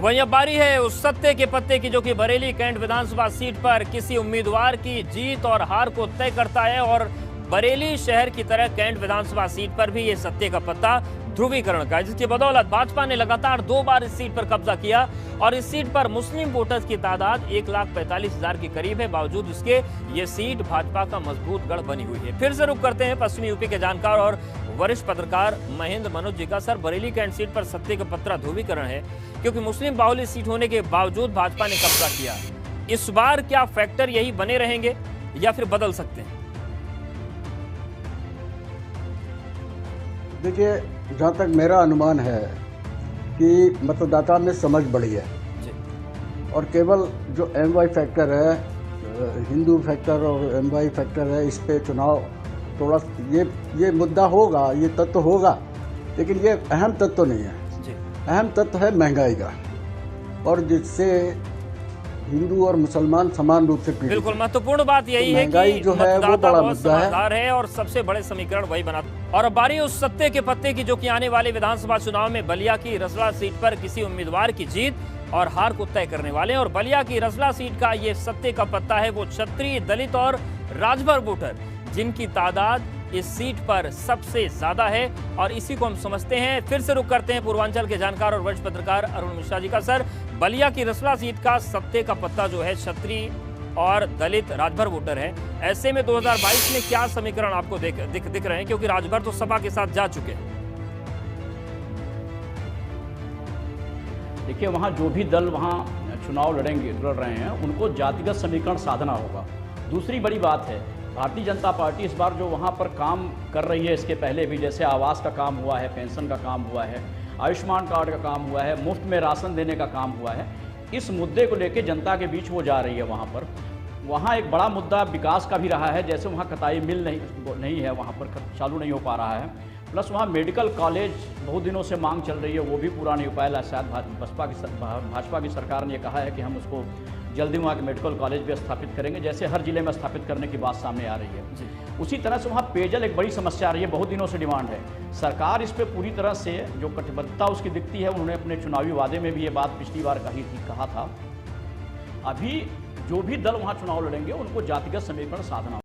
वहीं अब बारी है उस सत्ते के पत्ते की जो कि बरेली कैंट विधानसभा सीट पर किसी उम्मीदवार की जीत और हार को तय करता है। और बरेली शहर की तरह कैंट विधानसभा सीट पर भी ये सत्ते का पत्ता ध्रुवीकरण का है, जिसकी बदौलत भाजपा ने लगातार 2 बार इस सीट पर कब्जा किया और इस सीट पर मुस्लिम वोटर्स की तादाद 1,45,000 के करीब है। बावजूद इसके ये सीट भाजपा का मजबूत गढ़ बनी हुई है। फिर से रुख करते हैं पश्चिमी यूपी के जानकार और वरिष्ठ पत्रकार महेंद्र मनोज जी का। सर, बरेली कैंट सीट पर सत्ते का पत्ता ध्रुवीकरण है क्योंकि मुस्लिम बाहुल्य सीट होने के बावजूद भाजपा ने कब्जा किया। इस बार क्या फैक्टर यही बने रहेंगे या फिर बदल सकते हैं? देखिए, जहाँ तक मेरा अनुमान है कि मतदाता में समझ बढ़ी है और केवल जो MY फैक्टर है, हिंदू फैक्टर और MY फैक्टर है, इस पे चुनाव थोड़ा ये मुद्दा होगा, ये तत्व होगा, लेकिन ये अहम तत्व नहीं है। अहम तत्व है महंगाई का, और जिससे हिंदू और मुसलमान समान रूप से पीड़ित। बिल्कुल, महत्वपूर्ण बात यही है कि जो है वो बड़ा मुद्दा है और सबसे बड़े समीकरण वही बना। और अब बारी उस सत्ते के पत्ते की जो कि आने वाले विधानसभा चुनाव में बलिया की रसला सीट पर किसी उम्मीदवार की जीत और हार को तय करने वाले हैं। और बलिया की रसला सीट का ये सत्ते का पत्ता है वो क्षत्रिय, दलित और राजभर वोटर, जिनकी तादाद इस सीट पर सबसे ज्यादा है और इसी को हम समझते हैं। फिर से रुख करते हैं पूर्वांचल के जानकार और वरिष्ठ पत्रकार अरुण मिश्रा जी का। सर, बलिया की रसला सीट का सत्ते का पत्ता जो है क्षत्रिय और दलित राजभर वोटर है। ऐसे में 2022 में क्या समीकरण आपको दिख रहे हैं, क्योंकि राजभर तो सपा के साथ जा चुके हैं? देखिए, वहाँ जो भी दल वहाँ चुनाव लड़ रहे हैं उनको जातिगत समीकरण साधना होगा। दूसरी बड़ी बात है, भारतीय जनता पार्टी इस बार जो वहाँ पर काम कर रही है, इसके पहले भी जैसे आवास का काम हुआ है, पेंशन का काम हुआ है, आयुष्मान कार्ड का काम हुआ है, मुफ्त में राशन देने का काम हुआ है, इस मुद्दे को लेकर जनता के बीच वो जा रही है। वहाँ एक बड़ा मुद्दा विकास का भी रहा है, जैसे वहाँ कताई मिल नहीं है, वहाँ पर चालू नहीं हो पा रहा है। प्लस वहाँ मेडिकल कॉलेज बहुत दिनों से मांग चल रही है, वो भी पूरा नहीं हो पाया। शायद भाजपा की सरकार ने कहा है कि हम उसको जल्दी वहाँ के मेडिकल कॉलेज भी स्थापित करेंगे, जैसे हर जिले में स्थापित करने की बात सामने आ रही है। उसी तरह से वहाँ पेयजल एक बड़ी समस्या आ रही है, बहुत दिनों से डिमांड है। सरकार इस पर पूरी तरह से जो कटिबद्धता उसकी दिखती है, उन्होंने अपने चुनावी वादे में भी ये बात पिछली बार कहा था। अभी जो भी दल वहाँ चुनाव लड़ेंगे उनको जातिगत समीकरण साधना